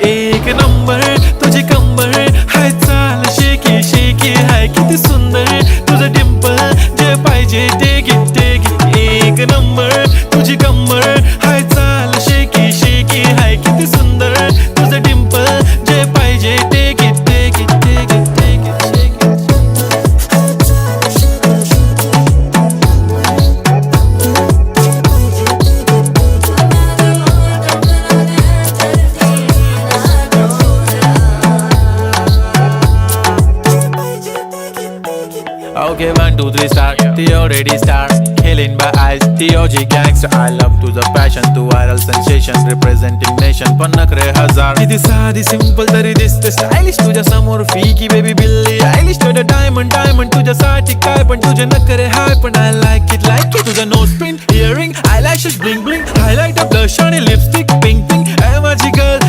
एक नंबर तुझी कंबर हाय चाल शेकी शेकी हाय किती सुंदर तुझं डिंपल जे पाहिजे ते घे एक नंबर तुझी कंबर हाय चाल शेकी शेकी हाय किती सुंदर तुझं डिंपल जे पाहिजे ते घे Okay, 1, 2, 3 start. The already start. Killing by eyes. The OG gangster. I love to the passion, to viral sensation, representing nation. पण नखरे हजार. किती साधी simple तरी दिसते stylish. तुझ्या समोर फीकी baby बिल्ली आयलिश. तुझं diamond तुझ्यासाठी काय पण तुझे नखरे हाय पण I like it. तुझं nose pin, earring, eyelashes bling bling, highlight, blush आणि lipstick, pink. माझी girl